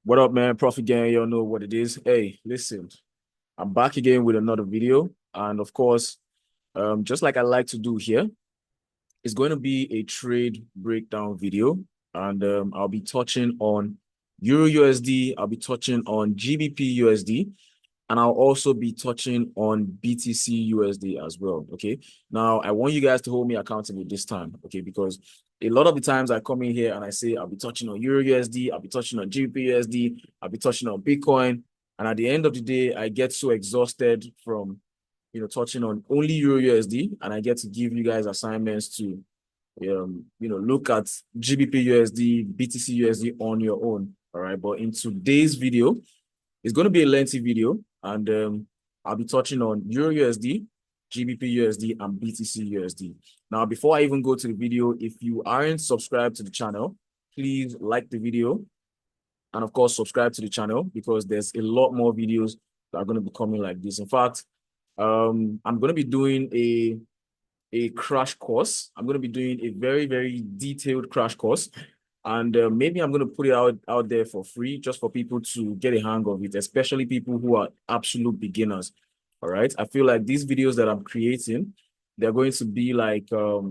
What up, man? Profit Gang, y'all know what it is. Hey, listen, I'm back again with another video. And of course, just like I like to do here, it's going to be a trade breakdown video. And I'll be touching on Euro USD, I'll be touching on GBP USD, and I'll also be touching on BTC USD as well. Okay. Now, I want you guys to hold me accountable this time. Okay. Because a lot of the times I come in here and I say I'll be touching on Euro USD, I'll be touching on GBP USD, I'll be touching on Bitcoin. And at the end of the day, I get so exhausted from touching on only Euro USD, and I get to give you guys assignments to look at GBP USD, BTC USD on your own. All right. But in today's video, it's going to be a lengthy video, and I'll be touching on Euro USD, GBP USD, and BTC USD. Now, before I even go to the video, if you aren't subscribed to the channel, please like the video, and of course, subscribe to the channel because there's a lot more videos that are going to be coming like this. In fact, I'm going to be doing a crash course. I'm going to be doing a very, very detailed crash course. And maybe I'm going to put it out there for free just for people to get a hang of it, especially people who are absolute beginners. All right. I feel like these videos that I'm creating, they're going to be like a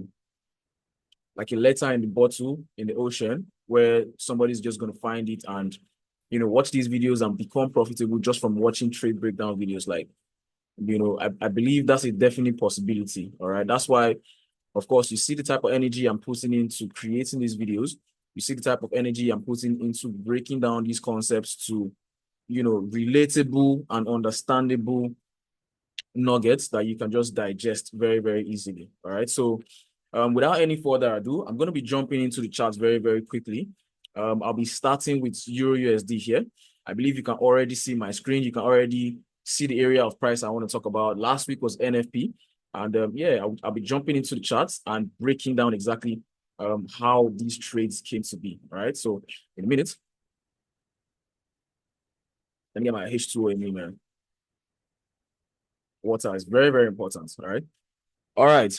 letter in the bottle in the ocean where somebody's just going to find it and, watch these videos and become profitable just from watching trade breakdown videos. Like, I believe that's a definite possibility. All right. That's why, of course, you see the type of energy I'm putting into creating these videos. You see the type of energy I'm putting into breaking down these concepts to, relatable and understandable nuggets that you can just digest very, very easily. All right. So without any further ado, I'm going to be jumping into the charts very, very quickly. I'll be starting with Euro USD here. I believe you can already see my screen. You can already see the area of price I want to talk about. Last week was NFP. And I'll be jumping into the charts and breaking down exactly how these trades came to be. All right. So in a minute, let me get my H2O in me, man. Water is very, very important. All right. All right.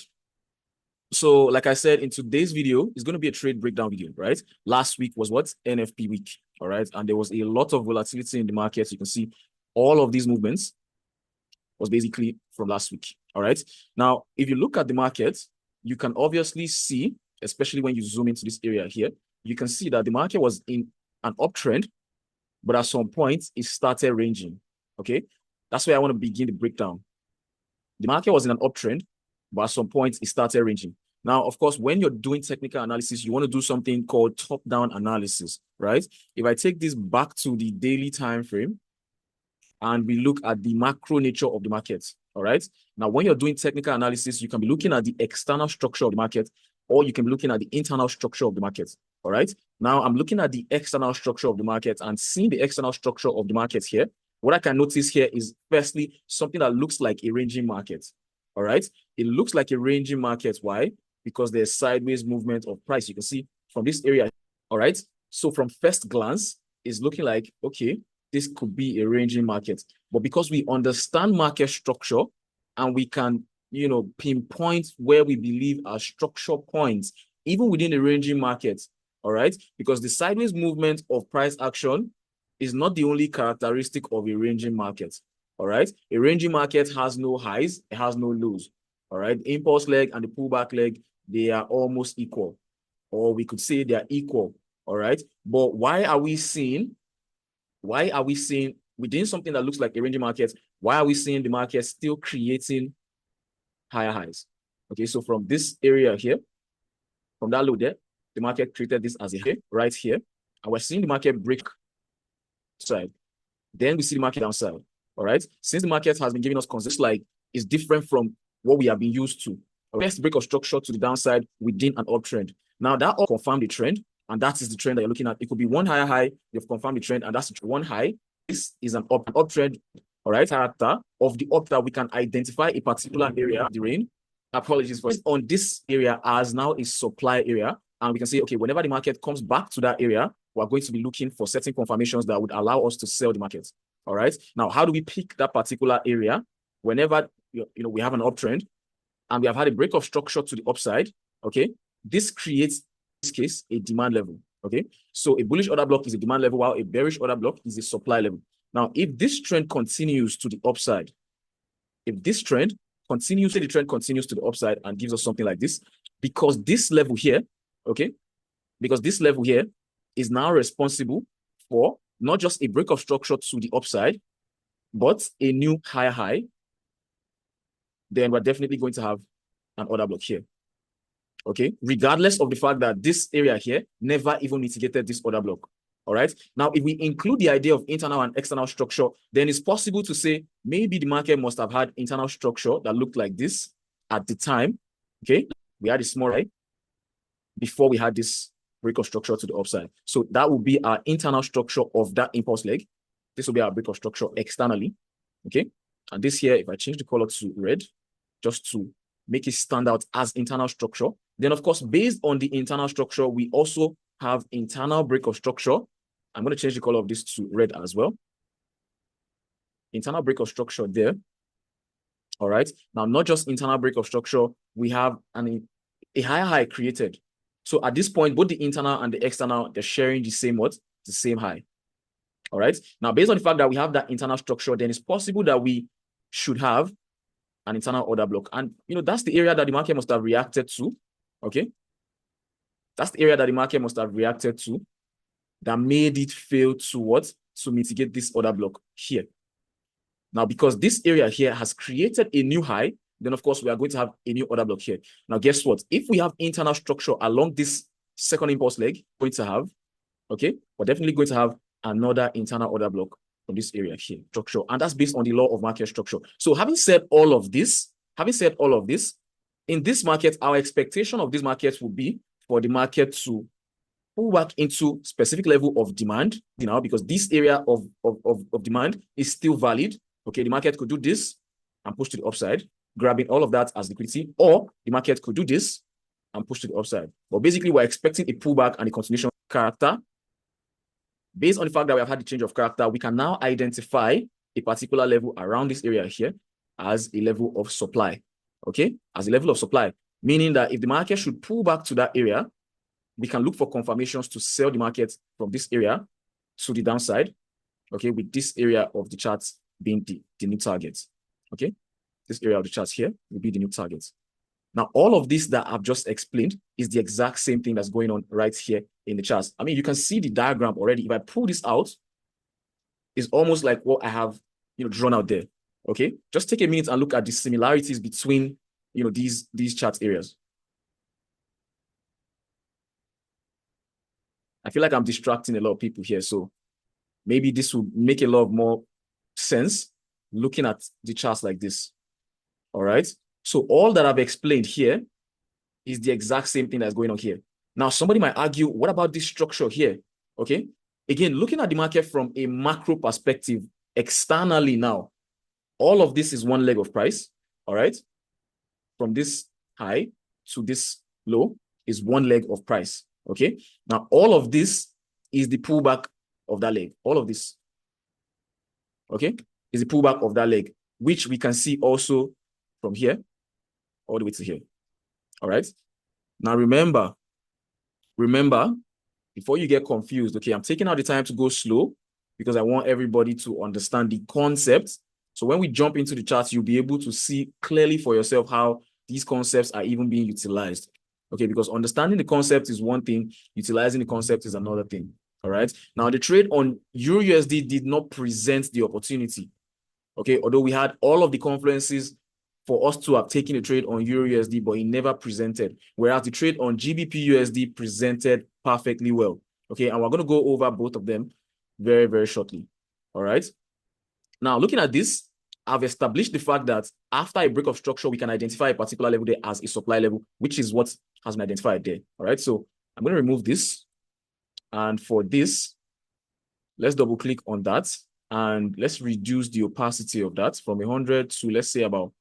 So like I said, in today's video, it's going to be a trade breakdown video, right? Last week was what? NFP week. All right. And there was a lot of volatility in the market. You can see all of these movements was basically from last week. All right. Now, if you look at the market, you can obviously see, especially when you zoom into this area here, you can see that the market was in an uptrend, but at some point it started ranging. Okay. That's where I want to begin the breakdown. The market was in an uptrend, but at some point it started ranging. Now, of course, when you're doing technical analysis, you want to do something called top-down analysis, right? If I take this back to the daily time frame, and we look at the macro nature of the market. All right. Now, when you're doing technical analysis, you can be looking at the external structure of the market, or you can be looking at the internal structure of the market. All right. Now, I'm looking at the external structure of the market and seeing the external structure of the market here. What I can notice here is, firstly, something that looks like a ranging market. All right. It looks like a ranging market. Why? Because there's sideways movement of price. You can see from this area. All right. So from first glance, it's looking like, okay, this could be a ranging market. But because we understand market structure and we can, pinpoint where we believe are structure points, even within a ranging market, all right? Because the sideways movement of price action is not the only characteristic of a ranging market, all right? A ranging market has no highs, it has no lows, all right? The impulse leg and the pullback leg, they are almost equal, or we could say they are equal, all right? But why are we seeing within something that looks like a ranging market, why are we seeing the market still creating higher highs? Okay, so from this area here, from that low there, the market created this as a high right here, and we're seeing the market break side. Then we see the market downside. All right, since the market has been giving us consist, like it's different from what we have been used to. First break of structure to the downside within an uptrend. Now that all confirmed the trend, and that is the trend that you're looking at. It could be one higher high, you've confirmed the trend, and that's one high. This is an uptrend, all right, character of the up that we can identify a particular area of the range. Apologies for on this area as now a supply area. And we can say, okay, whenever the market comes back to that area, we're going to be looking for certain confirmations that would allow us to sell the market. All right. Now, how do we pick that particular area? Whenever we have an uptrend and we have had a break of structure to the upside, okay, this creates, in this case, a demand level. Okay, so a bullish order block is a demand level, while a bearish order block is a supply level. Now, if this trend continues to the upside, if this trend continues, say the trend continues to the upside and gives us something like this, because this level here, okay, because this level here is now responsible for not just a break of structure to the upside, but a new higher high, then we're definitely going to have an order block here. Okay, regardless of the fact that this area here never even mitigated this order block. All right. Now, if we include the idea of internal and external structure, then it's possible to say maybe the market must have had internal structure that looked like this at the time. Okay, we had a small right before we had this break of structure to the upside. So that will be our internal structure of that impulse leg. This will be our break of structure externally. Okay, and this here, if I change the color to red, just to make it stand out as internal structure, then of course, based on the internal structure, we also have internal break of structure. I'm going to change the color of this to red as well. Internal break of structure there. All right. Now, not just internal break of structure, we have a higher high created. So at this point, both the internal and the external, they're sharing the same what? The same high. All right. Now, based on the fact that we have that internal structure, then it's possible that we should have an internal order block. And, that's the area that the market must have reacted to. Okay. That's the area that the market must have reacted to that made it fail to what? To mitigate this order block here. Now, because this area here has created a new high, then of course we are going to have a new order block here. Now, guess what? If we have internal structure along this second impulse leg, we're definitely going to have another internal order block from this area here, structure. And that's based on the law of market structure. So having said all of this, in this market, our expectation of this market would be for the market to pull back into specific level of demand, because this area of demand is still valid. Okay, the market could do this and push to the upside, grabbing all of that as liquidity, or the market could do this and push to the upside. But basically, we're expecting a pullback and a continuation of character. Based on the fact that we have had the change of character, we can now identify a particular level around this area here as a level of supply. Okay, as a level of supply, meaning that if the market should pull back to that area, we can look for confirmations to sell the market from this area to the downside, okay, with this area of the charts being the new target, okay? This area of the charts here will be the new target. Now, all of this that I've just explained is the exact same thing that's going on right here in the charts. I mean, you can see the diagram already. If I pull this out, it's almost like what I have, drawn out there, okay? Just take a minute and look at the similarities between, these chart areas. I feel like I'm distracting a lot of people here, so maybe this will make a lot more sense looking at the charts like this. All right. So all that I've explained here is the exact same thing that's going on here. Now, somebody might argue, what about this structure here? Okay. Again, looking at the market from a macro perspective, externally now, all of this is one leg of price. All right. From this high to this low is one leg of price. Okay. Now, all of this is the pullback of that leg. All of this, okay, is the pullback of that leg, which we can see also from here all the way to here. All right. Now, remember, before you get confused, okay, I'm taking out the time to go slow because I want everybody to understand the concept. So when we jump into the charts, you'll be able to see clearly for yourself how these concepts are even being utilized. Okay, because understanding the concept is one thing, utilizing the concept is another thing. All right. Now, the trade on EURUSD did not present the opportunity. Okay, although we had all of the confluences for us to have taken a trade on EURUSD, but it never presented. Whereas the trade on GBPUSD presented perfectly well. Okay, and we're going to go over both of them very, very shortly. All right. Now, looking at this, I've established the fact that after a break of structure, we can identify a particular level there as a supply level, which is what has been identified there. All right. So I'm going to remove this. And for this, let's double click on that. And let's reduce the opacity of that from 100 to, let's say, about,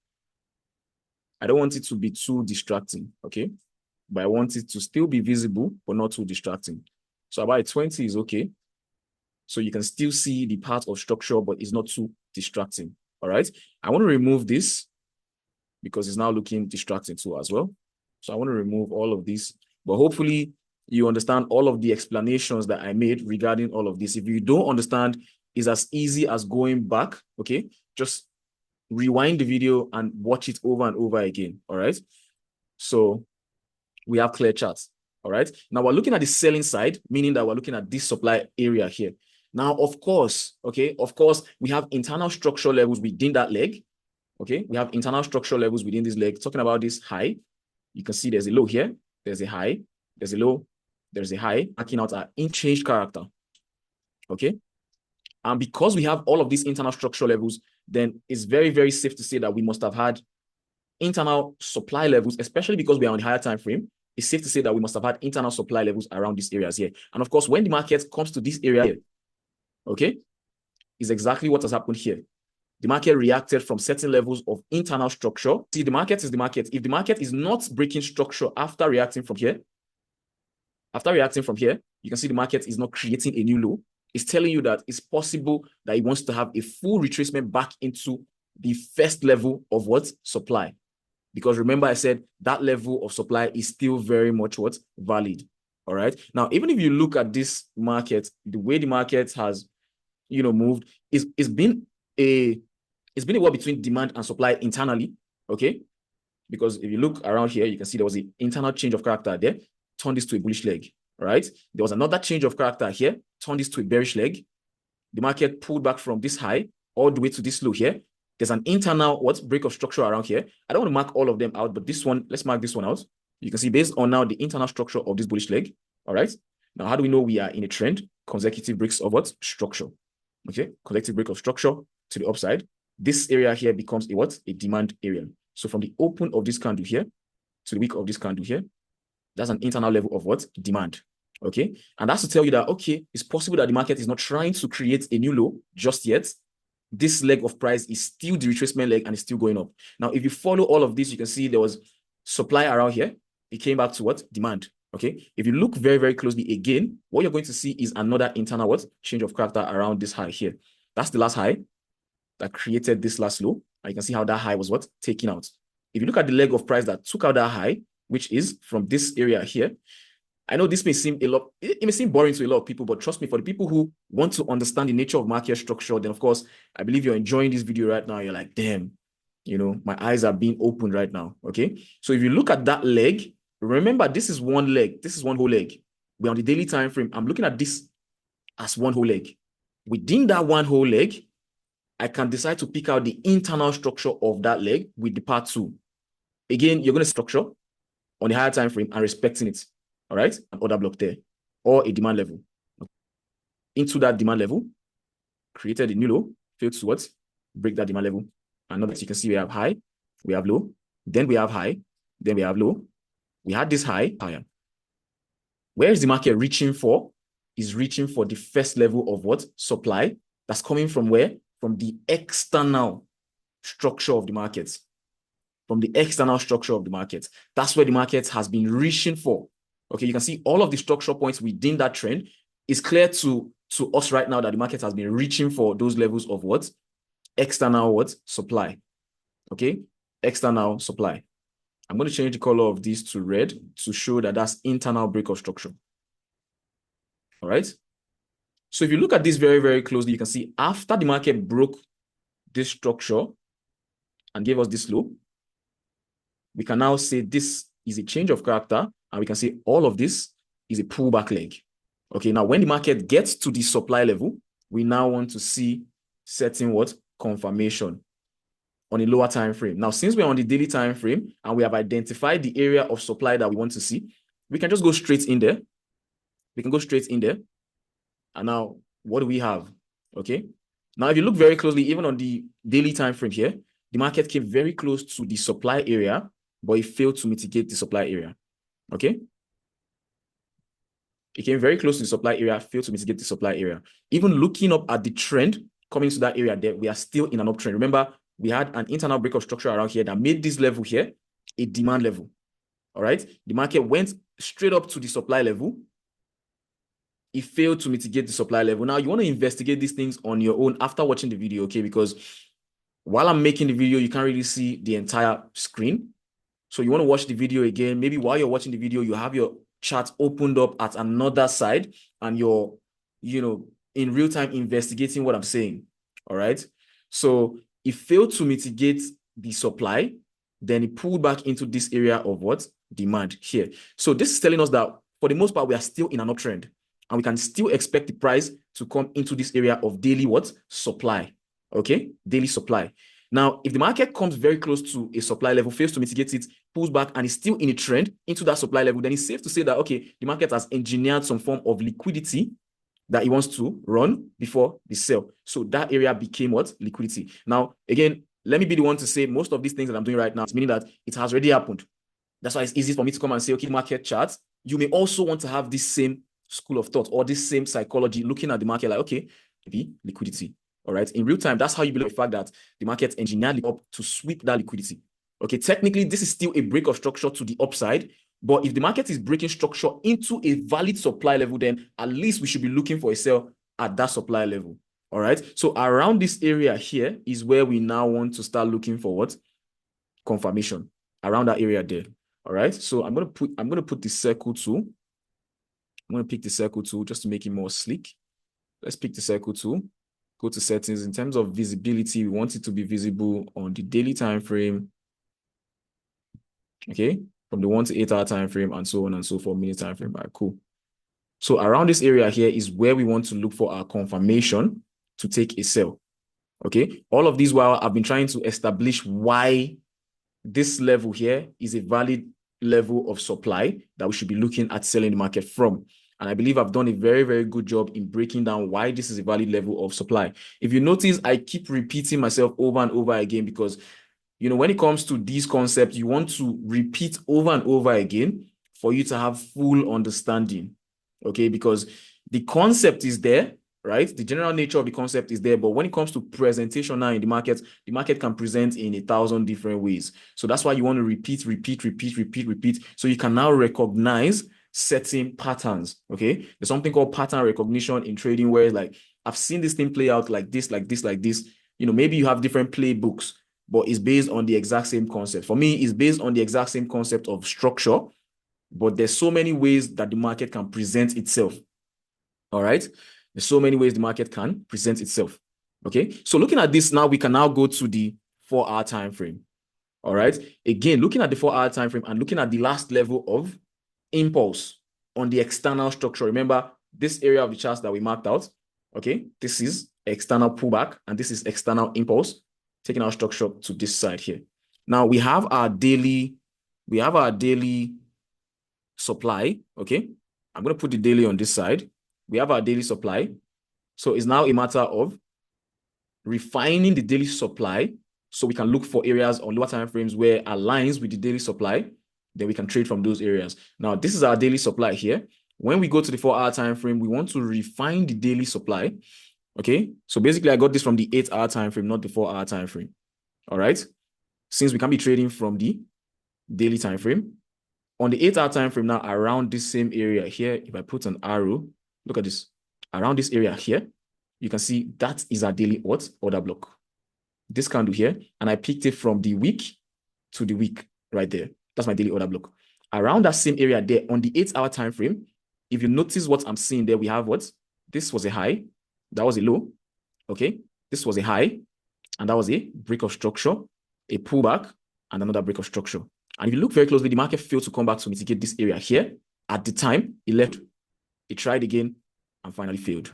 I don't want it to be too distracting. Okay. But I want it to still be visible, but not too distracting. So about 20 is okay. So you can still see the part of structure, but it's not too distracting. All right. I want to remove this because it's now looking distracting too as well. So I want to remove all of this, but hopefully you understand all of the explanations that I made regarding all of this. If you don't understand, it's as easy as going back, okay? Just rewind the video and watch it over and over again, all right? So we have clear charts, all right? Now we're looking at the selling side, meaning that we're looking at this supply area here. Now, of course, okay, we have internal structural levels within that leg, okay? We have internal structural levels within this leg. Talking about this high, you can see there's a low here, there's a high, there's a low, there's a high, marking out our unchanged character, okay? And because we have all of these internal structural levels, then it's very, very safe to say that we must have had internal supply levels, especially because we are on the higher time frame. It's safe to say that we must have had internal supply levels around these areas here. And of course, when the market comes to this area here, okay, is exactly what has happened here. The market reacted from certain levels of internal structure. See, the market is the market. If the market is not breaking structure after reacting from here, you can see the market is not creating a new low. It's telling you that it's possible that it wants to have a full retracement back into the first level of what? Supply. Because remember, I said that level of supply is still very much what? Valid. All right. Now, even if you look at this market, the way the market has, moved, it's been a war between demand and supply internally. Okay. Because if you look around here, you can see there was an internal change of character there, turned this to a bullish leg. All right. There was another change of character here, turned this to a bearish leg. The market pulled back from this high all the way to this low here. There's an internal break of structure around here. I don't want to mark all of them out, but this one, let's mark this one out. You can see based on now the internal structure of this bullish leg. All right. Now, how do we know we are in a trend? Consecutive breaks of what? Structure. Okay. Collective break of structure to the upside. This area here becomes a what? A demand area. So from the open of this candle here to the wick of this candle here, that's an internal level of what? Demand. Okay. And that's to tell you that, okay, it's possible that the market is not trying to create a new low just yet. This leg of price is still the retracement leg and it's still going up. Now, if you follow all of this, you can see there was supply around here. It came back to what? Demand. Okay. If you look very, very closely again, what you're going to see is another internal what? Change of character around this high here. That's the last high that created this last low. And you can see how that high was what? Taken out. If you look at the leg of price that took out that high, which is from this area here, I know this may seem it may seem boring to a lot of people, but trust me, for the people who want to understand the nature of market structure, then of course, I believe you're enjoying this video right now. You're like, damn, my eyes are being opened right now. Okay. So if you look at that leg, remember, this is one leg. This is one whole leg. We're on the daily time frame. I'm looking at this as one whole leg. Within that one whole leg, I can decide to pick out the internal structure of that leg with the part 2. Again, you're going to structure on the higher time frame and respecting it. All right, an order block there, or a demand level. Into that demand level, created a new low, failed to what? Break that demand level. And now that you can see we have high, we have low, then we have high, then we have low. We had this high, higher. Where is the market reaching for? Is reaching for the first level of what? Supply. That's coming from where? From the external structure of the market. From the external structure of the market. That's where the market has been reaching for. Okay, you can see all of the structural points within that trend. Is clear to us right now that the market has been reaching for those levels of what? External what? Supply. Okay, external supply. I'm going to change the color of this to red to show that that's internal break of structure. All right. So if you look at this very, very closely, you can see after the market broke this structure and gave us this low, we can now say this is a change of character, and we can say all of this is a pullback leg. Okay, now when the market gets to the supply level, we now want to see certain what? Confirmation on a lower time frame. Now, since we're on the daily time frame and we have identified the area of supply that we want to see, we can just go straight in there. We can go straight in there. And now, what do we have? Okay. Now, if you look very closely, even on the daily time frame here, the market came very close to the supply area, but it failed to mitigate the supply area. Okay. It came very close to the supply area, failed to mitigate the supply area. Even looking up at the trend coming to that area there, we are still in an uptrend. Remember, we had an internal break of structure around here that made this level here a demand level. All right. The market went straight up to the supply level. It failed to mitigate the supply level. Now, you want to investigate these things on your own after watching the video, okay? Because while I'm making the video, you can't really see the entire screen. So you want to watch the video again. Maybe while you're watching the video, you have your chart opened up at another side and you're, in real time investigating what I'm saying. All right. So it failed to mitigate the supply. Then it pulled back into this area of what? Demand here. So this is telling us that for the most part, we are still in an uptrend and we can still expect the price to come into this area of daily what? Supply. Okay. Daily supply. Now, if the market comes very close to a supply level, fails to mitigate it, pulls back, and is still in a trend into that supply level, then it's safe to say that, okay, the market has engineered some form of liquidity that it wants to run before the sell. So that area became what? Liquidity. Now, again, let me be the one to say most of these things that I'm doing right now, meaning that it has already happened. That's why it's easy for me to come and say, okay, market charts. You may also want to have this same school of thought or this same psychology looking at the market like, okay, maybe liquidity. All right. In real time, that's how you believe the fact that the market engineered up to sweep that liquidity. Okay. Technically, this is still a break of structure to the upside. But if the market is breaking structure into a valid supply level, then at least we should be looking for a sell at that supply level. All right. So around this area here is where we now want to start looking for what? Confirmation around that area there. All right. So I'm gonna put the circle tool. I'm gonna pick the circle tool just to make it more sleek. Let's pick the circle tool. Go to settings. In terms of visibility, we want it to be visible on the daily time frame. Okay, from the 1 to 8 hour time frame and so on and so forth, minute time frame. All right, cool. So around this area here is where we want to look for our confirmation to take a sell. Okay, all of these while I've been trying to establish why this level here is a valid level of supply that we should be looking at selling the market from. And I believe I've done a very, very good job in breaking down why this is a valid level of supply. If you notice, I keep repeating myself over and over again because, when it comes to these concepts, you want to repeat over and over again for you to have full understanding. Okay, because the concept is there, right? The general nature of the concept is there, but when it comes to presentation now in the market can present in 1,000 different ways. So that's why you want to repeat, so you can now recognize certain patterns. Okay, there's something called pattern recognition in trading, where like I've seen this thing play out like this. Maybe you have different playbooks, but it's based on the exact same concept. For me, it's based on the exact same concept of structure, but there's so many ways that the market can present itself. All right. There's so many ways the market can present itself. Okay. So looking at this now, we can now go to the 4-hour time frame. All right. Again, looking at the 4-hour time frame and looking at the last level of impulse on the external structure. Remember this area of the charts that we marked out. Okay. This is external pullback and this is external impulse, taking our structure to this side here. Now we have our daily supply. Okay. I'm going to put the daily on this side. We have our daily supply. So it's now a matter of refining the daily supply so we can look for areas on lower time frames where it aligns with the daily supply. Then we can trade from those areas. Now, this is our daily supply here. When we go to the 4-hour time frame, we want to refine the daily supply. Okay. So basically, I got this from the 8-hour time frame, not the 4-hour time frame. All right. Since we can be trading from the daily time frame. On the 8-hour time frame now, around this same area here, if I put an arrow, look at this. Around this area here, you can see that is our daily order block. This candle here, and I picked it from the week to the week right there. That's my daily order block. Around that same area there, on the 8-hour time frame, if you notice what I'm seeing there, we have what? This was a high, that was a low. Okay, this was a high, and that was a break of structure, a pullback, and another break of structure. And if you look very closely, the market failed to come back to mitigate this area here. At the time, it left. It tried again and finally failed.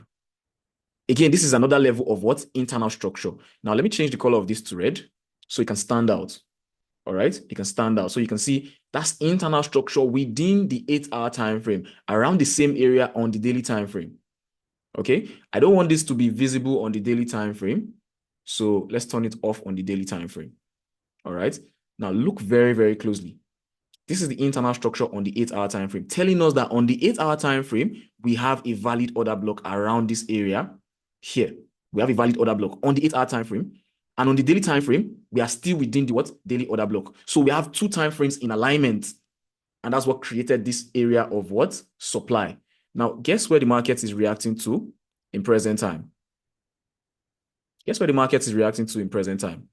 Again, this is another level of what? Internal structure. Now, let me change the color of this to red so it can stand out. All right? It can stand out. So you can see that's internal structure within the 8-hour time frame, around the same area on the daily time frame. Okay? I don't want this to be visible on the daily time frame. So let's turn it off on the daily time frame. All right? Now, look very, very closely. This is the internal structure on the 8-hour time frame, telling us that on the 8-hour time frame, we have a valid order block around this area here. We have a valid order block on the 8-hour time frame. And on the daily time frame, we are still within the what? Daily order block. So we have 2 time frames in alignment. And that's what created this area of what? Supply. Now, guess where the market is reacting to in present time? Guess where the market is reacting to in present time?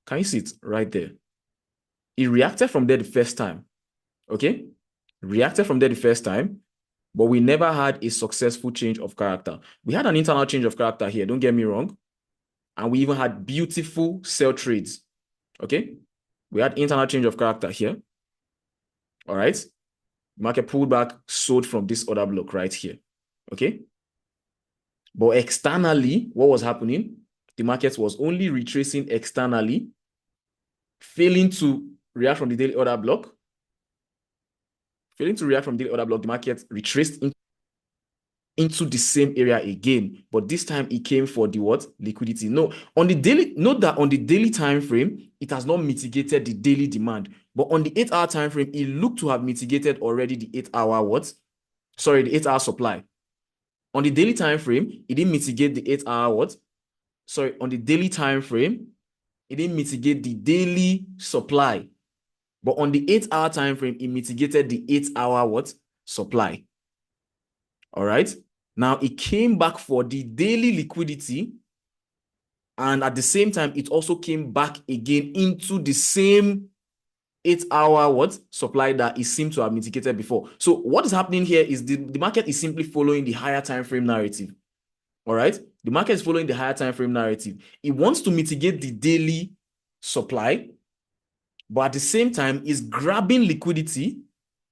Can you see it right there? It reacted from there the first time. Okay? reacted from there the first time, but we never had a successful change of character. We had an internal change of character here, don't get me wrong. And we even had beautiful sell trades, okay? We had internal change of character here, all right? Market pulled back, sold from this order block right here, okay? But externally, what was happening? The market was only retracing externally, failing to react from the daily order block. Failing to react from the daily order block, the market retraced into the same area again, but this time it came for the what? Liquidity. No, on the daily, note that on the daily time frame, it has not mitigated the daily demand, but on the 8-hour time frame, it looked to have mitigated already the 8-hour what? Sorry, the 8-hour supply. On the daily time frame, it didn't mitigate the 8-hour what? Sorry, on the daily time frame, it didn't mitigate the daily supply. But on the 8-hour time frame, it mitigated the 8-hour what? Supply. All right. Now it came back for the daily liquidity. And at the same time, it also came back again into the same 8-hour what? Supply that it seemed to have mitigated before. So what is happening here is the market is simply following the higher time frame narrative. All right. The market is following the higher time frame narrative. It wants to mitigate the daily supply, but at the same time is grabbing liquidity,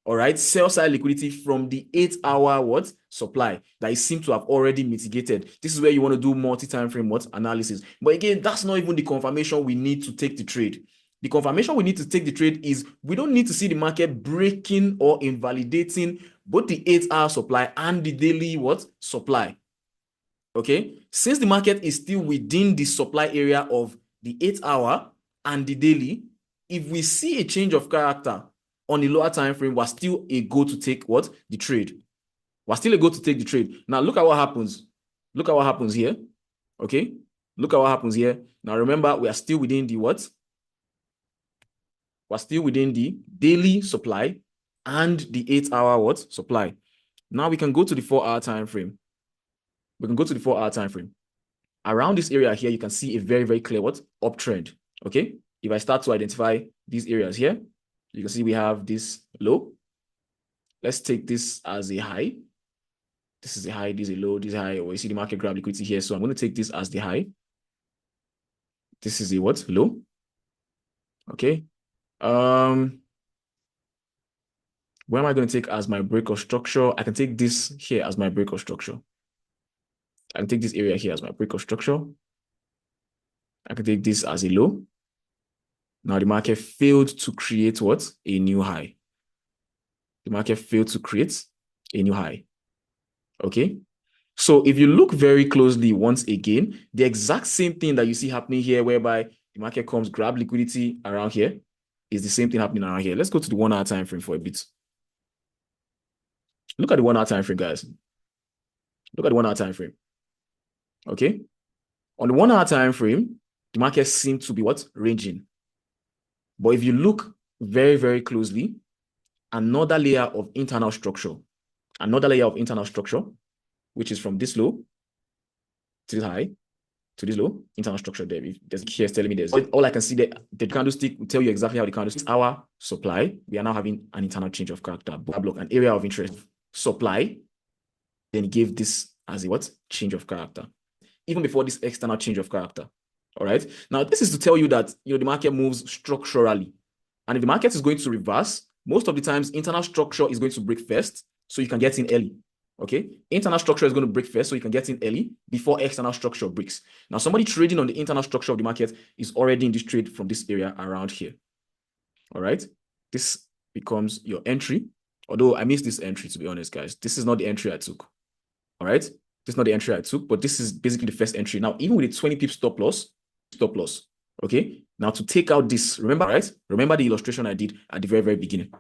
all right, sell side liquidity from the 8-hour what? Supply that it seems to have already mitigated. This is where you want to do multi-time frame what? Analysis. But again, that's not even the confirmation we need to take the trade. The confirmation we need to take the trade is we don't need to see the market breaking or invalidating both the 8-hour supply and the daily what? Supply. Okay, since the market is still within the supply area of the 8-hour and the daily, if we see a change of character on the lower time frame, we're still a go to take what? The trade. We're still a go to take the trade. Now look at what happens. Look at what happens here. Okay, look at what happens here. Now remember, we are still within the what? We're still within the daily supply and the 8-hour what? Supply. Now we can go to the 4-hour time frame. We can go to the 4-hour time frame. Around this area here, you can see a very, very clear what? Uptrend. Okay. If I start to identify these areas here, you can see we have this low. Let's take this as a high. This is a high, this is a low, this is a high. Or you see the market grab liquidity here. So I'm going to take this as the high. This is a what? Low. Okay. Where am I going to take as my breakout structure? I can take this here as my breakout structure. I can take this area here as my breakout structure. I can take this as a low. Now the market failed to create what? A new high. The market failed to create a new high. Okay. So if you look very closely once again, the exact same thing that you see happening here, whereby the market comes, grab liquidity around here, is the same thing happening around here. Let's go to the 1-hour time frame for a bit. Look at the 1-hour time frame, guys. Look at the 1-hour time frame. Okay. On the 1-hour time frame, the market seemed to be what? Ranging. But if you look very, very closely, another layer of internal structure, which is from this low to this high to this low, internal structure there. If there's here telling me there's all I can see there, the candlestick will tell you exactly how the candlestick is our supply. We are now having an internal change of character, block, an area of interest, supply. Then give this as a what? Change of character. Even before this external change of character. All right. Now, this is to tell you that the market moves structurally. And if the market is going to reverse, most of the times internal structure is going to break first, so you can get in early. Okay. Internal structure is going to break first, so you can get in early before external structure breaks. Now, somebody trading on the internal structure of the market is already in this trade from this area around here. All right. This becomes your entry. Although I missed this entry, to be honest, guys. This is not the entry I took. All right. This is not the entry I took, but this is basically the first entry. Now, even with a 20 pip stop loss. Okay. Now to take out this, remember, right? Remember the illustration I did at the very, very beginning.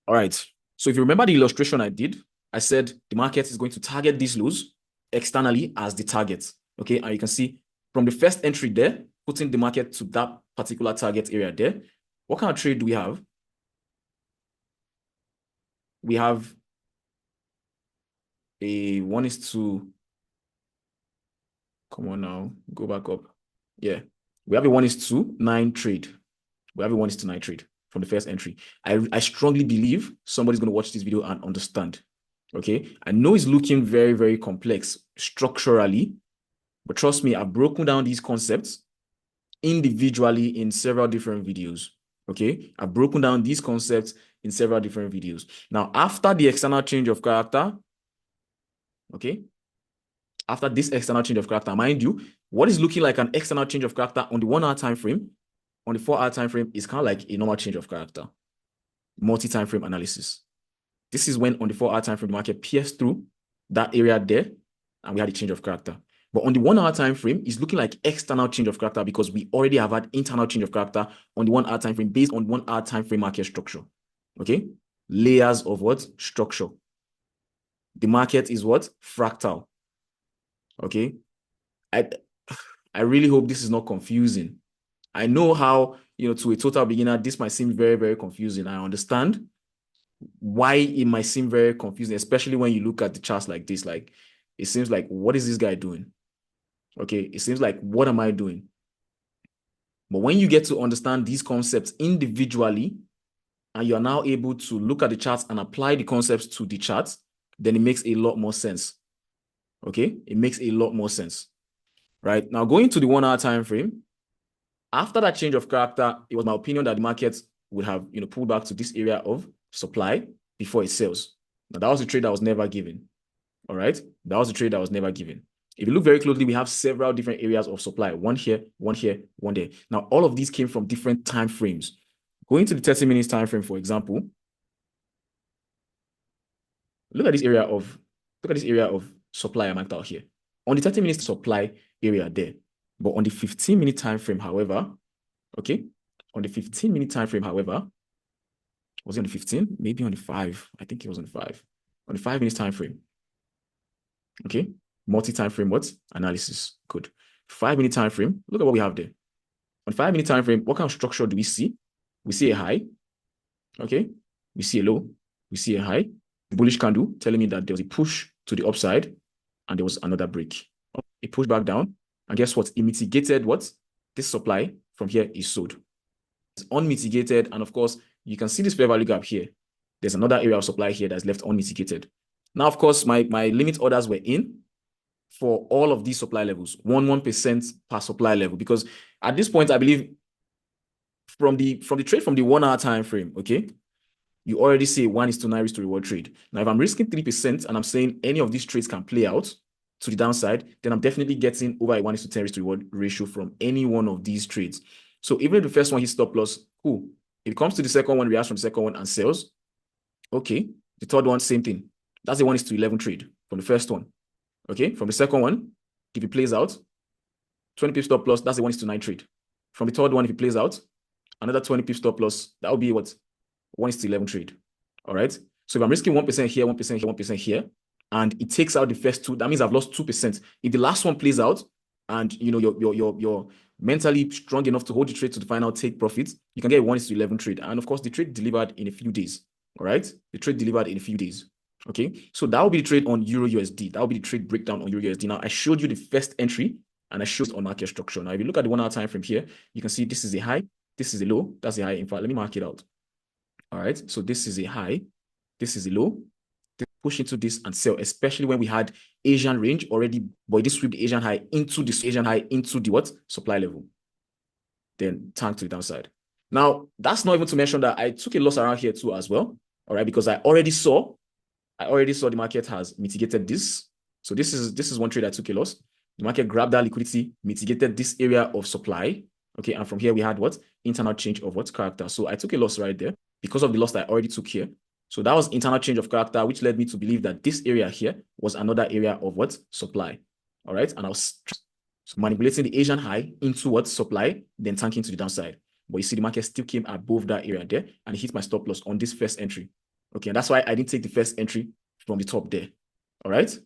All right. So if you remember the illustration I did, I said the market is going to target these lows externally as the target. Okay. And you can see from the first entry there, putting the market to that particular target area there. What kind of trade do we have? We have a 1:2. Come on now, go back up. Yeah, we have a 1:9 trade. We have a 1:9 trade from the first entry. I strongly believe somebody's going to watch this video and understand. Okay, I know it's looking very, very complex structurally, but trust me, I've broken down these concepts individually in several different videos. Okay, I've broken down these concepts in several different videos. Now, after the external change of character, okay, after this external change of character, mind you, what is looking like an external change of character on the 1 hour time frame, on the 4 hour time frame, is kind of like a normal change of character, multi-time frame analysis. This is when on the 4 hour time frame, the market pierced through that area there, and we had a change of character. But on the 1 hour time frame, it's looking like external change of character because we already have had internal change of character on the 1 hour time frame based on 1 hour time frame market structure. Okay, layers of what? Structure. The market is what? Fractal. Okay, I really hope this is not confusing. I know how, to a total beginner, this might seem very, very confusing. I understand why it might seem very confusing, especially when you look at the charts like this. Like, it seems like, what is this guy doing? Okay, it seems like, what am I doing? But when you get to understand these concepts individually, and you're now able to look at the charts and apply the concepts to the charts, then it makes a lot more sense. Okay, it makes a lot more sense. Right now, going to the 1 hour time frame, after that change of character, it was my opinion that the market would have pulled back to this area of supply before it sells. Now, that was a trade that was never given. All right, that was a trade that was never given. If you look very closely, we have several different areas of supply. One here, one here, one there. Now, all of these came from different time frames. Going to the 30 minutes time frame, for example, look at this area of supply I marked out here. On the 30 minutes supply area there. But on the 15-minute time frame, however, okay, on the 15-minute time frame, however, was it on the 15? Maybe on the 5. I think it was on the 5. On the 5 minutes time frame. Okay, multi-time frame what? Analysis. Good. 5-minute time frame. Look at what we have there. On 5-minute time frame, what kind of structure do we see? We see a high. Okay, we see a low. We see a high. Bullish candle telling me that there was a push to the upside and there was another break. It pushed back down. And guess what? It mitigated what? This supply from here is sold. It's unmitigated. And of course, you can see this fair value gap here. There's another area of supply here that's left unmitigated. Now, of course, my limit orders were in for all of these supply levels, 1% per supply level. Because at this point, I believe from the trade from the 1 hour time frame, okay, you already say 1:9 risk to reward trade. Now, if I'm risking 3% and I'm saying any of these trades can play out to the downside, then I'm definitely getting over a 1:10 risk to reward ratio from any one of these trades. So even if the first one hits stop loss, cool. If it comes to the second one, reacts from the second one and sells, okay. The third one, same thing. That's a 1:11 trade from the first one. Okay, from the second one, if it plays out, 20 pips stop loss, that's a 1:9 trade. From the third one, if it plays out, another 20 pips stop loss, that would be what? 1:11 trade. All right. So if I'm risking 1% here, 1% here, 1% here, and it takes out the first two, that means I've lost 2%. If the last one plays out and you're mentally strong enough to hold the trade to the final take profits, you can get a 1:11 trade. And of course, the trade delivered in a few days. All right. The trade delivered in a few days. Okay. So that will be the trade on Euro USD. That will be the trade breakdown on Euro USD. Now, I showed you the first entry and I showed it on market structure. Now, if you look at the 1 hour time frame here, you can see this is a high, this is a low, that's a high. In fact, let me mark it out. All right, so this is a high, this is a low. They push into this and sell, especially when we had Asian range already, but this sweep the Asian high into the what? Supply level. Then tank to the downside. Now, that's not even to mention that I took a loss around here too as well. All right, because I already saw the market has mitigated this. So this is one trade I took a loss. The market grabbed that liquidity, mitigated this area of supply. Okay, and from here we had what? Internal change of what? Character. So I took a loss right there because of the loss that I already took here. So that was internal change of character, which led me to believe that this area here was another area of what? Supply. All right, and I was manipulating the Asian high into what? Supply, then tanking to the downside. But you see the market still came above that area there and it hit my stop loss on this first entry. Okay, and that's why I didn't take the first entry from the top there. All right,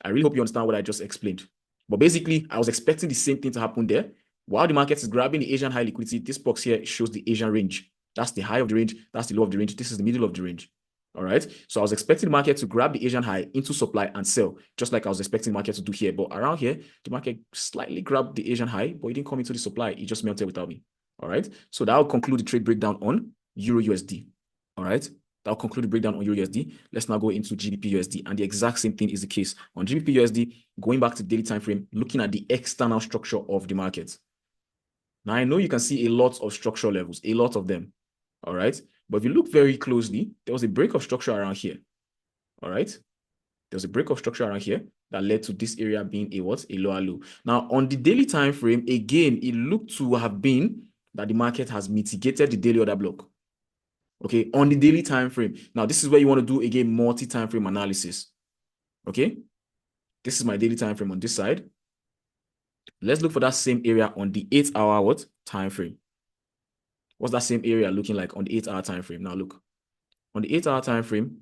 I really hope you understand what I just explained. But basically, I was expecting the same thing to happen there. While the market is grabbing the Asian high liquidity, this box here shows the Asian range. That's the high of the range. That's the low of the range. This is the middle of the range. All right. So I was expecting the market to grab the Asian high into supply and sell, just like I was expecting the market to do here. But around here, the market slightly grabbed the Asian high, but it didn't come into the supply. It just melted without me. All right. So that will conclude the trade breakdown on Euro USD. All right. That'll conclude the breakdown on Euro USD. Let's now go into GBP USD. And the exact same thing is the case on GBP USD, going back to the daily time frame, looking at the external structure of the market. Now, I know you can see a lot of structural levels, a lot of them. All right. But if you look very closely, there was a break of structure around here. All right. There was a break of structure around here that led to this area being a what? A lower low. Now, on the daily time frame, again, it looked to have been that the market has mitigated the daily order block. Okay, on the daily time frame. Now, this is where you want to do, again, multi-time frame analysis. Okay, this is my daily time frame on this side. Let's look for that same area on the 8-hour what? Time frame. What's that same area looking like on the 8-hour time frame? Now, look. On the 8-hour time frame,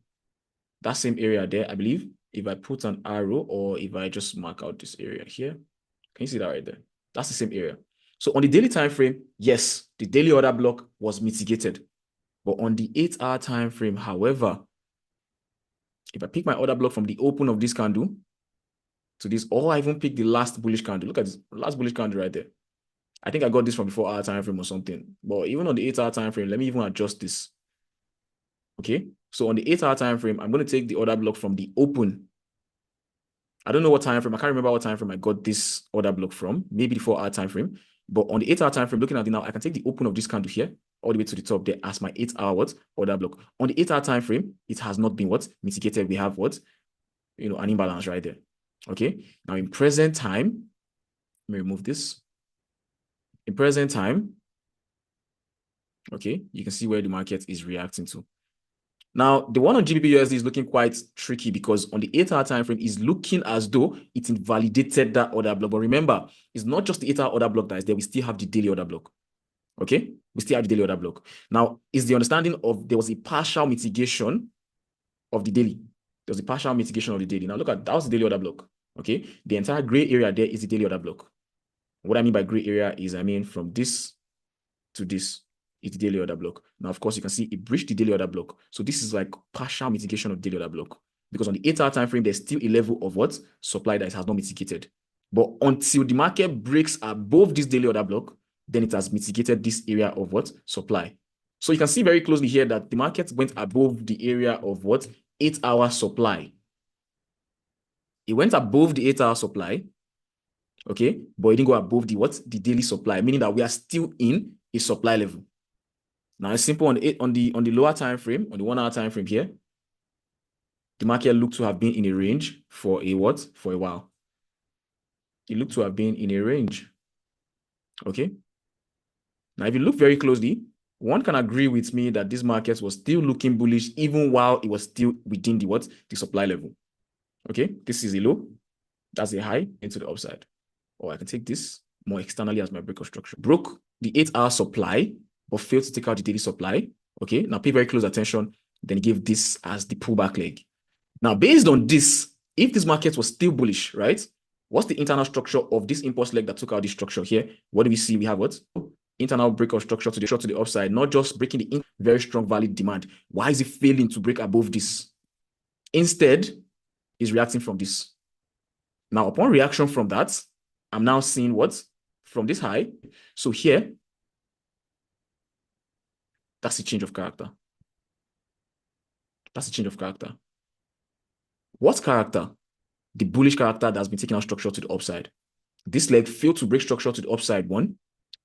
that same area there, I believe, if I put an arrow or if I just mark out this area here, can you see that right there? That's the same area. So on the daily time frame, yes, the daily order block was mitigated. But on the 8-hour time frame, however, if I pick my order block from the open of this candle to this, or I even pick the last bullish candle, look at this last bullish candle right there. I think I got this from the 4-hour time frame or something. But even on the 8-hour time frame, let me even adjust this. Okay, so on the 8-hour time frame, I'm going to take the order block from the open. I don't know what time frame. I can't remember what time frame I got this order block from. Maybe the 4-hour time frame. But on the 8-hour time frame, looking at it now, I can take the open of this candle here all the way to the top there as my 8-hour what order block. On the 8-hour time frame, it has not been what mitigated. We have what an imbalance right there. Okay. Now in present time, let me remove this. In present time, okay, you can see where the market is reacting to. Now, the one on GBP USD is looking quite tricky because on the 8-hour time frame is looking as though it invalidated that order block. But remember, it's not just the 8-hour order block that is there. We still have the daily order block. Okay? We still have the daily order block. Now, is the understanding of there was a partial mitigation of the daily. There was a partial mitigation of the daily. Now, look at that was the daily order block. Okay? The entire gray area there is the daily order block. What I mean by gray area is, I mean, from this to this. It's the daily order block. Now, of course, you can see it breached the daily order block. So this is like partial mitigation of daily order block. Because on the 8-hour time frame, there's still a level of what? Supply that it has not mitigated. But until the market breaks above this daily order block, then it has mitigated this area of what? Supply. So you can see very closely here that the market went above the area of what? 8-hour supply. It went above the 8-hour supply. Okay, but it didn't go above the what? The daily supply, meaning that we are still in a supply level. Now it's simple on the lower time frame, on the 1-hour time frame here. The market looked to have been in a range for a what? For a while. It looked to have been in a range. Okay. Now, if you look very closely, one can agree with me that this market was still looking bullish even while it was still within the what? The supply level. Okay. This is a low. That's a high into the upside. Or I can take this more externally as my break of structure. Broke the 8-hour supply, but failed to take out the daily supply. Okay, now pay very close attention. Then give this as the pullback leg. Now, based on this, if this market was still bullish, right? What's the internal structure of this impulse leg that took out this structure here? What do we see? We have what? Internal break of structure to the upside, not just breaking the very strong valid demand. Why is it failing to break above this? Instead, is reacting from this. Now, upon reaction from that, I'm now seeing what? From this high. So here, that's a change of character. That's a change of character. What character? The bullish character that's been taking out structure to the upside. This leg failed to break structure to the upside, 1.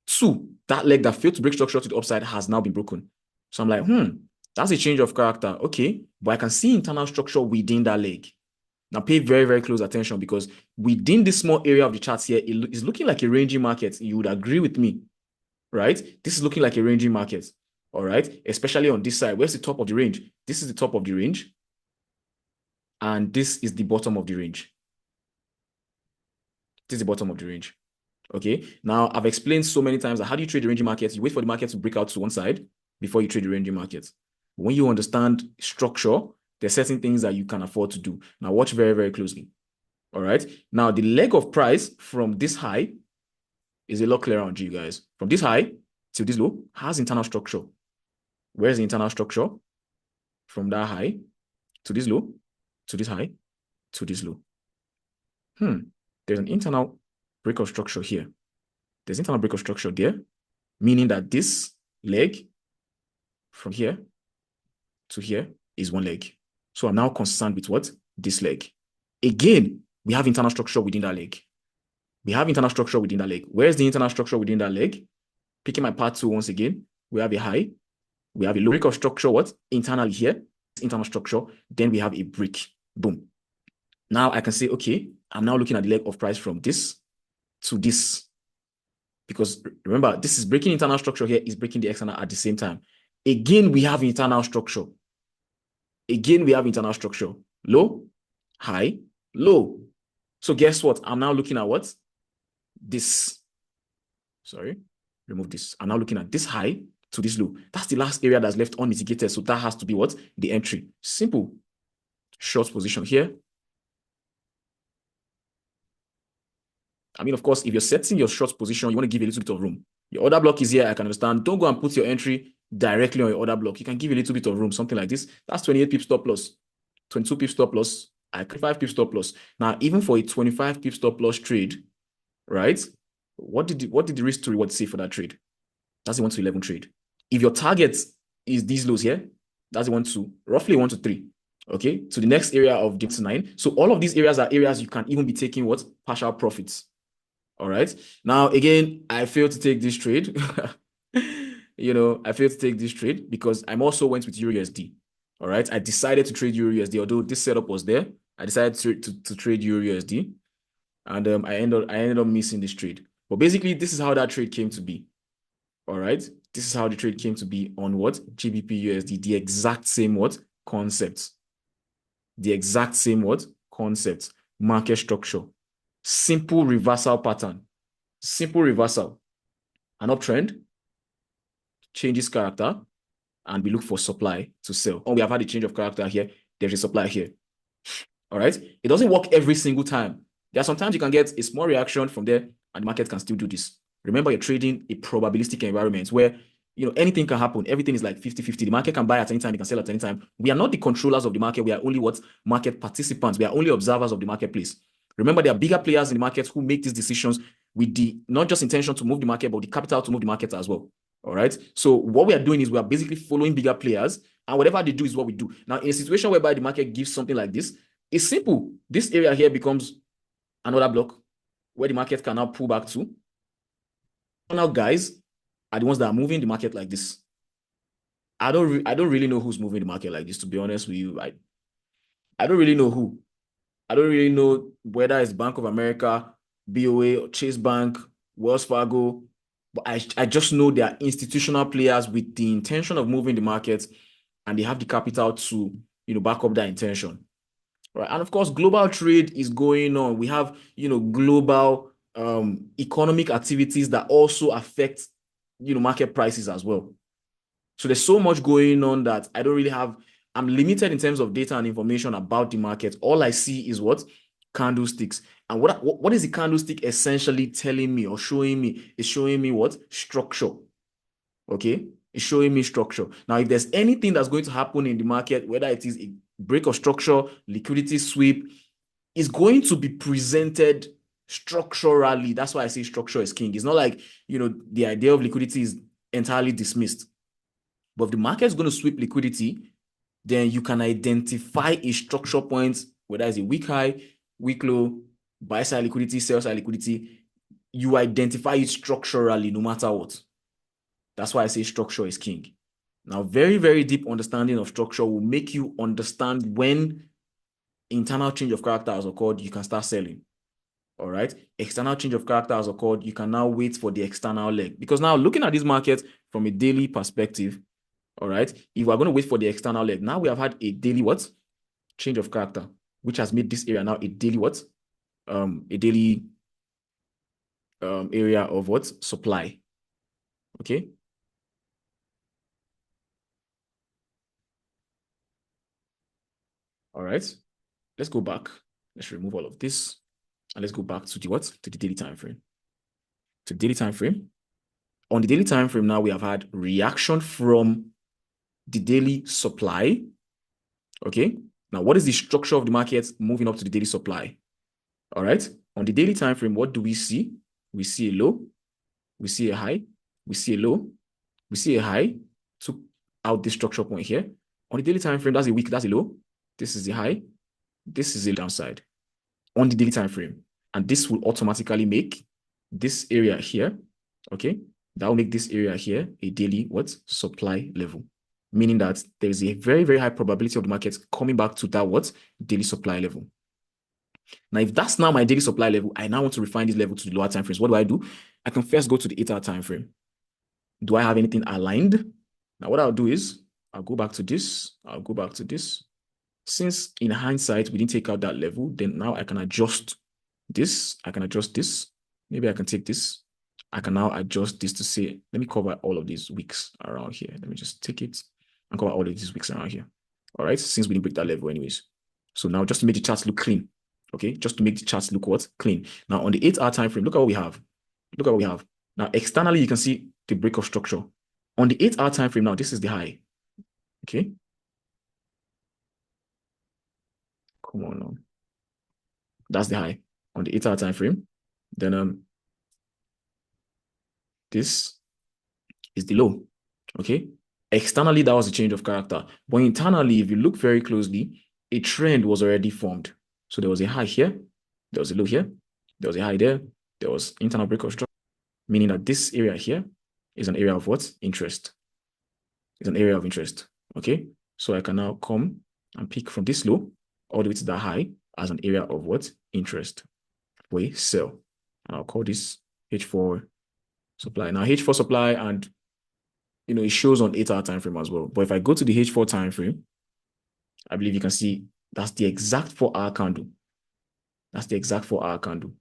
2, that leg that failed to break structure to the upside has now been broken. So I'm like, that's a change of character. Okay, but I can see internal structure within that leg. Now pay very, very close attention because within this small area of the charts here, it is looking like a ranging market. You would agree with me, right? This is looking like a ranging market. All right, especially on this side. Where's the top of the range? This is the top of the range. And this is the bottom of the range. This is the bottom of the range. Okay. Now, I've explained so many times that how do you trade the ranging market? You wait for the market to break out to one side before you trade the ranging market. When you understand structure, there are certain things that you can afford to do. Now, watch very, very closely. All right. Now, the leg of price from this high is a lot clearer on G, guys. From this high to this low has internal structure. Where's the internal structure? from that high to this low, to this high, to this low. There's an internal break of structure here. There's internal break of structure there, meaning that this leg from here to here is one leg. So I'm now concerned with what? This leg. Again, we have internal structure within that leg. We have internal structure within that leg. Where's the internal structure within that leg? Picking my part 2 once again, we have a high, we have a low break of structure, what? Internally here, internal structure, then we have a break. Boom. Now I can say, okay, I'm now looking at the leg of price from this to this. Because remember, this is breaking internal structure here, is breaking the external at the same time. Again, we have internal structure. Again, we have internal structure. Low, high, low. So guess what? I'm now looking at what? This. Sorry, remove this. I'm now looking at this high to this low. That's the last area that's left unmitigated. So that has to be what? The entry. Simple. Short position here. I mean, of course, if you're setting your short position, you want to give a little bit of room. Your order block is here, I can understand. Don't go and put your entry directly on your order block. You can give a little bit of room, something like this. That's 28 pips stop loss, 22 pips stop loss, 5 pips stop loss. Now, even for a 25 pips stop loss trade, right? What did the risk to reward say for that trade? That's the 1 to 11 trade. If your target is these lows here, that's the 1 to roughly 1 to 3. Okay, to the next area of dip to 9. So all of these areas are areas you can even be taking what? Partial profits. All right. Now, again, I failed to take this trade. I failed to take this trade because I'm also went with EURUSD. All right. I decided to trade EURUSD, although this setup was there. I decided to trade EURUSD, and I ended up missing this trade. But basically, this is how that trade came to be. All right. This is how the trade came to be on what? GBPUSD. The exact same what? Concept. The exact same what? Concept. Market structure. Simple reversal pattern. Simple reversal. An uptrend, changes character, and we look for supply to sell. Oh, we have had a change of character here. There's a supply here. All right. It doesn't work every single time. There are sometimes you can get a small reaction from there, and the market can still do this. Remember, you're trading a probabilistic environment where anything can happen. Everything is like 50-50. The market can buy at any time, it can sell at any time. We are not the controllers of the market. We are only what? Market participants. We are only observers of the marketplace. Remember, there are bigger players in the market who make these decisions with the not just intention to move the market, but the capital to move the market as well. All right. So what we are doing is we are basically following bigger players, and whatever they do is what we do. Now, in a situation whereby the market gives something like this, it's simple. This area here becomes another block where the market can now pull back to. Now, guys are the ones that are moving the market like this. I don't really know who's moving the market like this, to be honest with you. I don't really know who. I don't really know whether it's Bank of America, BOA, or Chase Bank, Wells Fargo, but I just know they are institutional players with the intention of moving the market, and they have the capital to back up that intention. Right. And of course, global trade is going on. We have global economic activities that also affect market prices as well. So there's so much going on that I don't really have. I'm limited in terms of data and information about the market. All I see is what? Candlesticks. And what is the candlestick essentially telling me or showing me? It's showing me what? Structure. Okay? It's showing me structure. Now, if there's anything that's going to happen in the market, whether it is a break of structure, liquidity sweep, is going to be presented structurally. That's why I say structure is king. It's not like, the idea of liquidity is entirely dismissed. But if the market is going to sweep liquidity, then you can identify a structure point, whether it's a weak high, weak low, buy side liquidity, sell side liquidity. You identify it structurally no matter what. That's why I say structure is king. Now, very, very deep understanding of structure will make you understand when internal change of character has occurred, you can start selling. All right. External change of character has occurred, you can now wait for the external leg. Because now looking at this market from a daily perspective, all right, if we're going to wait for the external leg, now we have had a daily what? Change of character, which has made this area now a daily what? A daily area of what? Supply. Okay. All right. Let's go back. Let's remove all of this. And let's go back to the what? To the daily time frame. To the daily time frame. On the daily time frame now, we have had reaction from the daily supply, Okay. Now, what is the structure of the market moving up to the daily supply? All right. On the daily time frame, what do we see? We see a low, we see a high, we see a low, we see a high, took out this structure point here. On the daily time frame, that's a week, that's a low. This is the high, this is a downside on the daily time frame. And this will automatically make this area here, okay, that will make this area here a daily what? Supply level. Meaning that there is a very, very high probability of the market coming back to that what? Daily supply level. Now, if that's now my daily supply level, I now want to refine this level to the lower time frames. What do? I can first go to the 8-hour time frame. Do I have anything aligned? Now, what I'll do is I'll go back to this. I'll go back to this. Since in hindsight, we didn't take out that level, then now I can adjust this. I can adjust this. Maybe I can take this. I can now adjust this to say, let me cover all of these weeks around here. Let me just take it and cover all of these weeks around here. All right, since we didn't break that level anyways. So now just to make the charts look clean, okay, just to make the charts look what? Clean. Now on the 8-hour time frame, look at what we have. Look at what we have. Now externally, you can see the break of structure. On the 8-hour time frame, now this is the high, okay? Come on now. That's the high on the 8-hour time frame. Then this is the low, okay? Externally, that was a change of character. But internally, if you look very closely, a trend was already formed. So there was a high here, there was a low here, there was a high there, there was internal break of structure, meaning that this area here is an area of what? Interest. It's an area of interest, okay? So I can now come and pick from this low all the way to that high as an area of what? Interest. We sell. And I'll call this H4 supply. Now H4 supply, and it shows on 8-hour time frame as well. But if I go to the H4 time frame, I believe you can see that's the exact 4-hour candle. That's the exact 4-hour candle.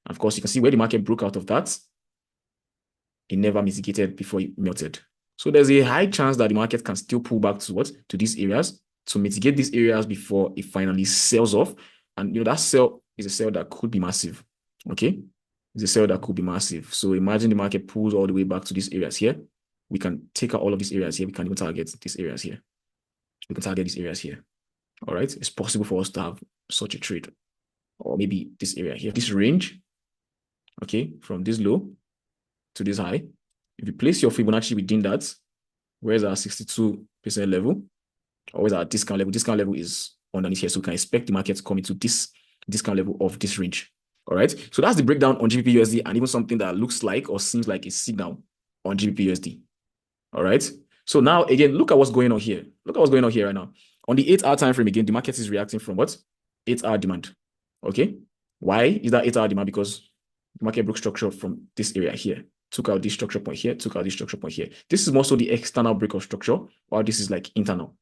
And of course, you can see where the market broke out of that. It never mitigated before it melted. So there's a high chance that the market can still pull back to what? To these areas, to mitigate these areas before it finally sells off. And that sell is a sell that could be massive. Okay? It's a sell that could be massive. So imagine the market pulls all the way back to these areas here. We can take out all of these areas here. We can even target these areas here. We can target these areas here. All right? It's possible for us to have such a trade. Or maybe this area here. This range, okay, from this low to this high. If you place your Fibonacci within that, where's our 62% level? Or where's our discount level? Discount level is underneath here. So we can expect the market to come into this discount level of this range. All right. So that's the breakdown on Gbpusd, and even something that looks like or seems like a signal on Gbpusd. All right. So now again, look at what's going on here. Look at what's going on here right now. On the 8-hour time frame, again, the market is reacting from what? 8-hour demand. Okay. Why is that 8-hour demand? Because the market broke structure from this area here. Took out this structure point here, took out this structure point here. This is also the external break of structure, while this is like internal.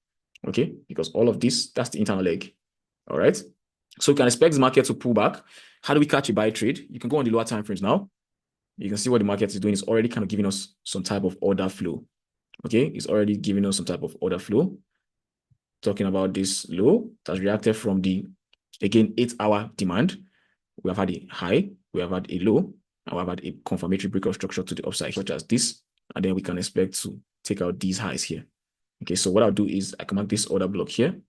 Okay, because all of this, that's the internal leg. All right. So you can expect the market to pull back. How do we catch a buy trade? You can go on the lower time frames now. You can see what the market is doing. It's already kind of giving us some type of order flow. Okay, it's already giving us some type of order flow. Talking about this low, it has reacted from the, again, 8-hour demand. We have had a high, we have had a low, and we have had a confirmatory break of structure to the upside, such as this. And then we can expect to take out these highs here. Okay, so what I'll do is I can mark this order block here.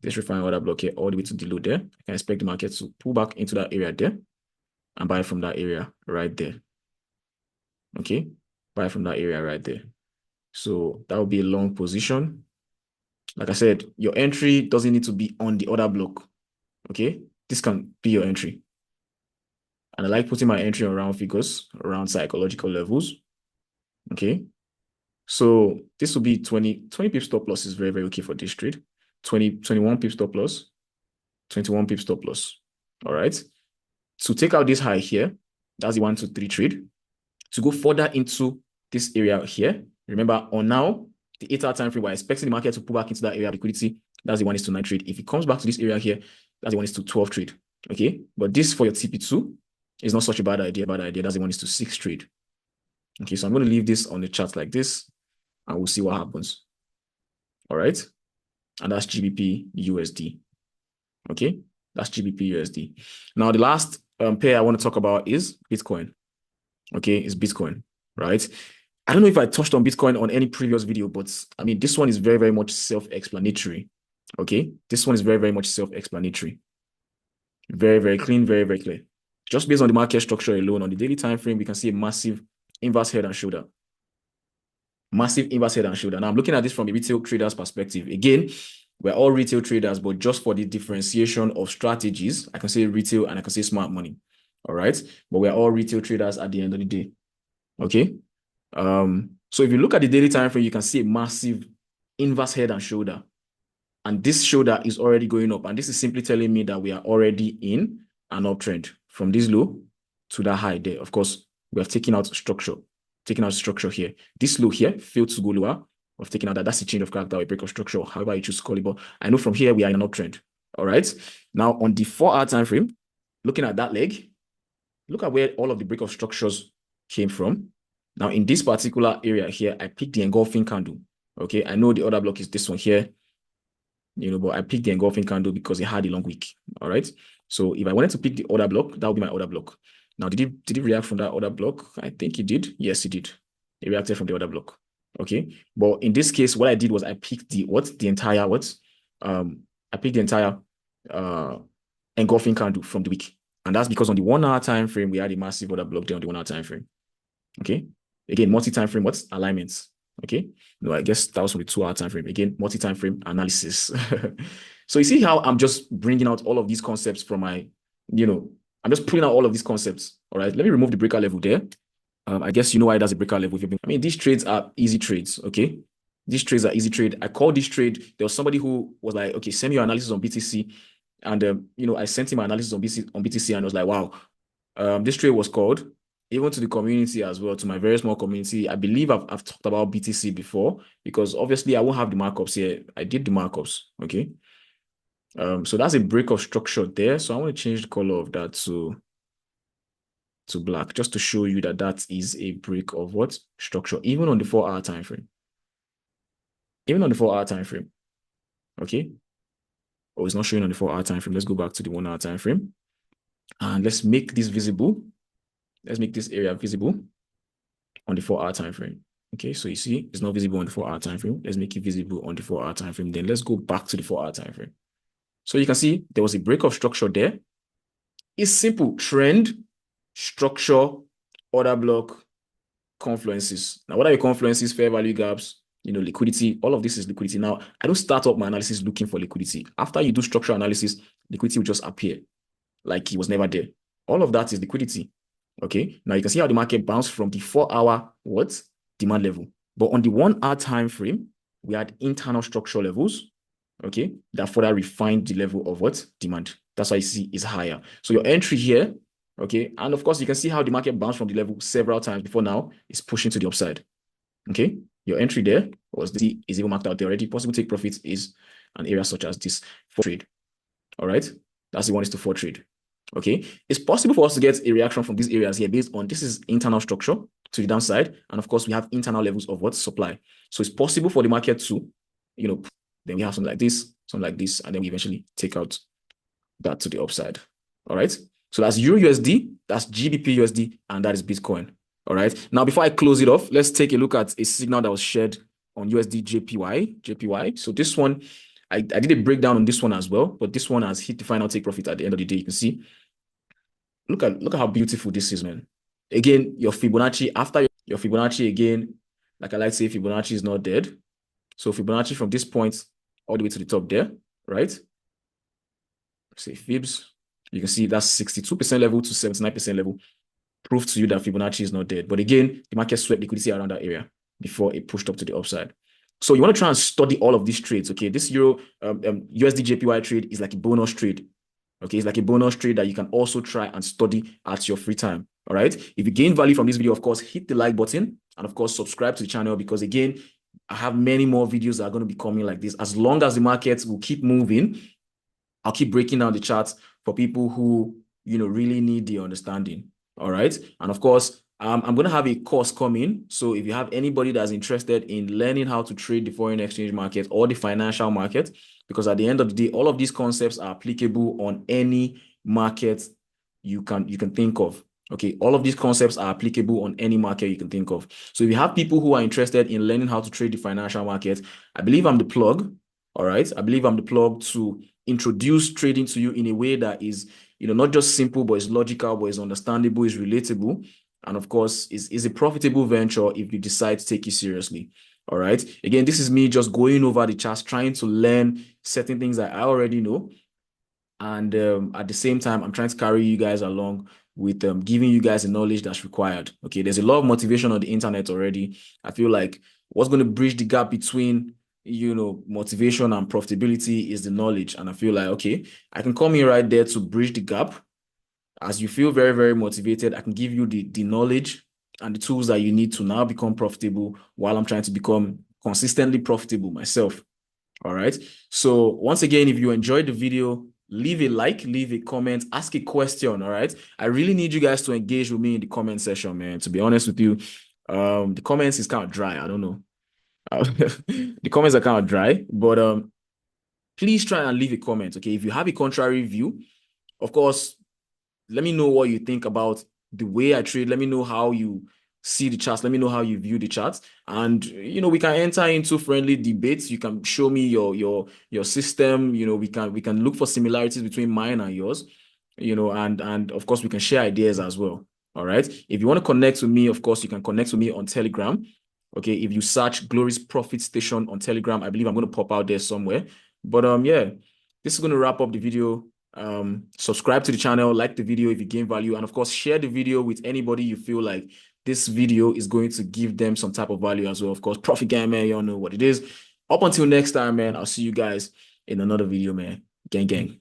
This refine order block here all the way to the low there. I can expect the market to pull back into that area there and buy from that area right there. Okay, buy from that area right there. So that will be a long position. Like I said, your entry doesn't need to be on the order block. Okay, this can be your entry. And I like putting my entry around figures, around psychological levels. Okay. So this will be 20 pips stop loss is very, very okay for this trade. 21 pips stop loss, 21 pips stop loss. All right. To take out this high here, that's the 1, 2, 3 trade. To go further into this area here, remember on now, the 8-hour time frame, we're expecting the market to pull back into that area of liquidity. That's the 1:9 trade. If it comes back to this area here, that's the 1:12 trade. Okay. But this for your TP2 is not such a bad idea. That's the 1:6 trade. Okay. So I'm going to leave this on the chart like this, and we'll see what happens. All right. And that's GBP/USD. Okay. That's GBP/USD. Now, the last pair I want to talk about is Bitcoin. Okay. It's Bitcoin, right? I don't know if I touched on Bitcoin on any previous video, but I mean, this one is very, very much self-explanatory. Okay, this one is very, very much self-explanatory. Very, very clean, very, very clear. Just based on the market structure alone, on the daily time frame, we can see a massive inverse head and shoulder. Massive inverse head and shoulder. Now I'm looking at this from a retail trader's perspective. Again, we're all retail traders, but just for the differentiation of strategies, I can say retail and I can say smart money. All right. But we're all retail traders at the end of the day. Okay. So if you look at the daily time frame, you can see a massive inverse head and shoulder. And this shoulder is already going up. And this is simply telling me that we are already in an uptrend from this low to that high there. Of course, we have taken out structure here. This low here failed to go lower. We've taken out that. That's a change of character or a break of structure, however you choose to call it. But I know from here we are in an uptrend. All right. Now on the 4-hour time frame, looking at that leg, look at where all of the break of structures came from. Now in this particular area here, I picked the engulfing candle. Okay, I know the order block is this one here, but I picked the engulfing candle because it had a long wick. All right. So if I wanted to pick the order block, that would be my order block. Now, did it react from that order block? I think it did. Yes, it did. It reacted from the order block. Okay. But in this case, what I did was I picked the entire engulfing candle from the wick. And that's because on the 1-hour time frame, we had a massive order block there on the 1-hour time frame. Okay. Again, multi-time frame, alignments. Okay. No, I guess that was from the 2-hour time frame. Again, multi-time frame analysis. So you see how I'm just bringing out all of these concepts from my, I'm just pulling out all of these concepts. All right. Let me remove the breaker level there. I guess you know why that's a breaker level. These trades are easy trades. Okay. These trades are easy trade. I called this trade. There was somebody who was like, okay, send me your analysis on BTC. And, I sent him my analysis on BTC and I was like, wow, this trade was called. Even to the community as well, to my very small community. I believe I've talked about BTC before because obviously I won't have the markups here. I did the markups, okay? So that's a break of structure there. So I want to change the color of that to black just to show you that that is a break of what? Structure, even on the 4-hour time frame. Even on the 4-hour time frame, okay? Oh, it's not showing on the 4-hour time frame. Let's go back to the 1-hour time frame. And let's make this visible. Let's make this area visible on the 4-hour time frame. Okay, so you see it's not visible on the 4-hour time frame. Let's make it visible on the 4-hour time frame. Then let's go back to the 4-hour time frame. So you can see there was a break of structure there. It's simple: trend, structure, order block, confluences. Now, what are your confluences? Fair value gaps, liquidity. All of this is liquidity. Now, I don't start up my analysis looking for liquidity. After you do structural analysis, liquidity will just appear like it was never there. All of that is liquidity. Okay, now you can see how the market bounced from the 4-hour demand level. But on the 1-hour time frame, we had internal structural levels, okay, that further refined the level of demand. That's why you see is higher. So your entry here, okay, and of course you can see how the market bounced from the level several times before now is pushing to the upside. Okay, your entry there is even marked out there already. Possible take profits is an area such as this 4 trade. All right, that's the 1:4 trade. Okay, it's possible for us to get a reaction from these areas here based on this is internal structure to the downside. And of course, we have internal levels of supply. So it's possible for the market to, then we have something like this, and then we eventually take out that to the upside. All right. So that's EURUSD, that's GBPUSD, and that is Bitcoin. All right. Now, before I close it off, let's take a look at a signal that was shared on USD JPY. So this one, I did a breakdown on this one as well, but this one has hit the final take profit at the end of the day. You can see. Look at how beautiful this is, man. Again, your Fibonacci, after your Fibonacci again, like I like to say, Fibonacci is not dead. So Fibonacci from this point all the way to the top there, right? Say Fibs, you can see that's 62% level to 79% level. Prove to you that Fibonacci is not dead. But again, the market swept liquidity around that area before it pushed up to the upside. So you want to try and study all of these trades, okay? This USD JPY trade is like a bonus trade. Okay, it's like a bonus trade that you can also try and study at your free time. All right. If you gain value from this video, of course, hit the like button and of course, subscribe to the channel because again, I have many more videos that are going to be coming like this. As long as the markets will keep moving, I'll keep breaking down the charts for people who, really need the understanding. All right. And of course, I'm going to have a course coming. So if you have anybody that's interested in learning how to trade the foreign exchange market or the financial market, because at the end of the day, all of these concepts are applicable on any market you can think of. Okay, all of these concepts are applicable on any market you can think of. So if you have people who are interested in learning how to trade the financial market, I believe I'm the plug. All right. I believe I'm the plug to introduce trading to you in a way that is, not just simple, but it's logical, but it's understandable, it's relatable. And of course, is a profitable venture if you decide to take it seriously. All right. Again, this is me just going over the charts, trying to learn certain things that I already know. And at the same time, I'm trying to carry you guys along with giving you guys the knowledge that's required. Okay, there's a lot of motivation on the internet already. I feel like what's going to bridge the gap between motivation and profitability is the knowledge. And I feel like, okay, I can come here right there to bridge the gap. As you feel very, very motivated, I can give you the knowledge and the tools that you need to now become profitable while I'm trying to become consistently profitable myself. All right. So once again, if you enjoyed the video, leave a like, leave a comment, ask a question. All right. I really need you guys to engage with me in the comment section, man. To be honest with you, the comments is kind of dry. I don't know. The comments are kind of dry, but please try and leave a comment. Okay. If you have a contrary view, of course, let me know what you think about the way I trade. Let me know how you see the charts. Let me know how you view the charts. And we can enter into friendly debates. You can show me your system. We can look for similarities between mine and yours. And of course we can share ideas as well. All right. If you want to connect with me, of course, you can connect with me on Telegram. Okay. If you search Glory's Profit Station on Telegram, I believe I'm going to pop out there somewhere. But yeah, this is going to wrap up the video. Subscribe to the channel, like the video if you gain value, and of course share the video with anybody you feel like this video is going to give them some type of value as well. Of course, Profit Gang, man, you all know what it is. Up until next time, man, I'll see you guys in another video, man. Gang gang.